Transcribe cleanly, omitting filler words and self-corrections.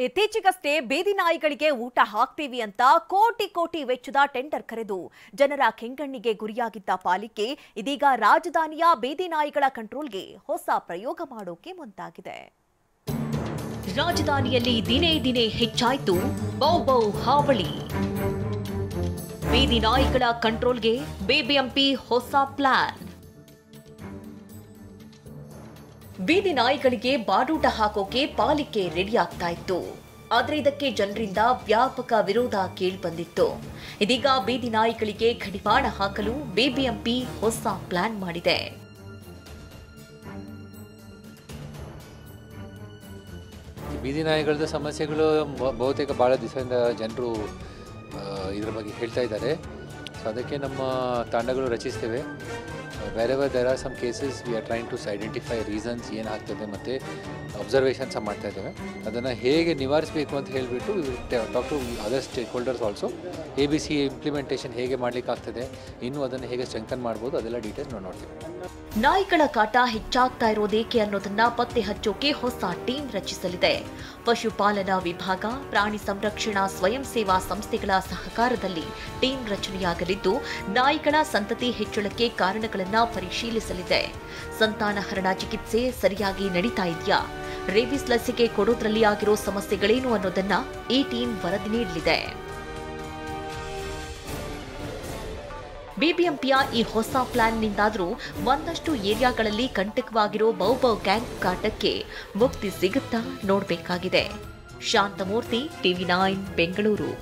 ಇತ್ತೀಚೆಗಷ್ಟೇ ಬೀದಿ ನಾಯಿಗಳಿಗೆ ಊಟ ಹಾಕ್ತೀವಿ ಅಂತ ಕೋಟಿ ವೆಚ್ಚದ ಟೆಂಡರ್ ಕರೆದು ಜನರ ಕೆಂಗಣ್ಣಿಗೆ ಗುರಿಯಾಗಿದ್ದ ಪಾಲಿಕೆ ಇದೀಗ ರಾಜಧಾನಿಯ ಬೀದಿ ನಾಯಿಗಳ ಕಂಟ್ರೋಲ್ಗೆ ಹೊಸ ಪ್ರಯೋಗ ಮಾಡೋಕೆ ಮುಂದಾಗಿದೆ. ರಾಜಧಾನಿಯಲ್ಲಿ ದಿನೇ ದಿನೇ ಹೆಚ್ಚಾಯಿತು ಬೌ ಹಾವಳಿ. ಬೀದಿ ನಾಯಿಗಳ ಕಂಟ್ರೋಲ್ಗೆ ಬಿಬಿಎಂಪಿ ಹೊಸ ಪ್ಲಾನ್. ಬೀದಿ ನಾಯಿಗಳಿಗೆ ಬಾಡೂಟ ಹಾಕೋಕೆ ಪಾಲಿಕೆ ರೆಡಿ ಆಗ್ತಾ ಇತ್ತು. ಆದ್ರೆ ಇದಕ್ಕೆ ಜನರಿಂದ ವ್ಯಾಪಕ ವಿರೋಧ ಕೇಳಿಬಂದಿತ್ತು. ಇದೀಗ ಬೀದಿ ನಾಯಿಗಳಿಗೆ ಕಡಿವಾಣ ಹಾಕಲು ಬಿಬಿಎಂಪಿ ಹೊಸ ಪ್ಲಾನ್ ಮಾಡಿದೆ. ಬೀದಿ ನಾಯಿಗಳ ಸಮಸ್ಯೆಗಳು ಬಹುತೇಕ ಬಹಳ ದಿವಸದಿಂದ ಜನರು ಇದರ ಬಗ್ಗೆ ಹೇಳ್ತಾ ಇದ್ದಾರೆ. ಸೊ ಅದಕ್ಕೆ ನಮ್ಮ ತಂಡಗಳು ರಚಿಸ್ತೇವೆ. wherever there are some cases we are trying to identify reasons ಏನು ಆಗ್ತದೆ ಮತ್ತು ಅಬ್ಸರ್ವೇಷನ್ಸ್ ಮಾಡ್ತಾ ಇದ್ದೇವೆ. ಅದನ್ನು ಹೇಗೆ ನಿವಾರಿಸಬೇಕು ಅಂತ ಹೇಳಿಬಿಟ್ಟು talk to other stakeholders also. ABC implementation ಹೇಗೆ ಮಾಡಲಿಕ್ಕೆ ಆಗ್ತದೆ, ಇನ್ನು ಅದನ್ನು ಹೇಗೆ ಸ್ಟ್ರೆಂಥನ್ ಮಾಡ್ಬೋದು, ಅದೆಲ್ಲ ಡೀಟೇಲ್ಸ್ ನೋಡ್ತೀವಿ. ನಾಯಿಗಳ ಕಾಟ ಹೆಚ್ಚಾಗ್ತಾ ಇರೋದೇಕೆ ಅನ್ನೋದನ್ನ ಪತ್ತೆ ಹಚ್ಚೋಕೆ ಹೊಸ ಟೀಮ್ ರಚಿಸಲಿದೆ. ಪಶುಪಾಲನಾ ವಿಭಾಗ, ಪ್ರಾಣಿ ಸಂರಕ್ಷಣಾ ಸ್ವಯಂ ಸೇವಾ ಸಂಸ್ಥೆಗಳ ಸಹಕಾರದಲ್ಲಿ ಟೀಮ್ ರಚನೆಯಾಗಲಿದ್ದು ನಾಯಿಗಳ ಸಂತತಿ ಹೆಚ್ಚಳಕ್ಕೆ ಕಾರಣಗಳನ್ನ ಪರಿಶೀಲಿಸಲಿದೆ. ಸಂತಾನಹರಣ ಚಿಕಿತ್ಸೆ ಸರಿಯಾಗಿ ನಡೀತಾ ಇದೆಯಾ, ರೇಬಿಸ್ ಲಸಿಕೆ ಕೊಡೋದ್ರಲ್ಲಿ ಆಗಿರೋ ಸಮಸ್ಯೆಗಳೇನು ಅನ್ನೋದನ್ನ ಈ ಟೀಮ್ ವರದಿ ನೀಡಲಿದೆ. ಬಿಬಿಎಂಪಿಯ ಈ ಹೊಸ ಪ್ಲಾನ್ನಿಂದಾದರೂ ಒಂದಷ್ಟು ಏರಿಯಾಗಳಲ್ಲಿ ಕಂಟಕವಾಗಿರೋ ಬೌ ಗ್ಯಾಂಗ್ ಕಾಟಕ್ಕೆ ಮುಕ್ತಿ ಸಿಗುತ್ತಾ ನೋಡಬೇಕಾಗಿದೆ. ಶಾಂತಮೂರ್ತಿ, TV9 ಬೆಂಗಳೂರು.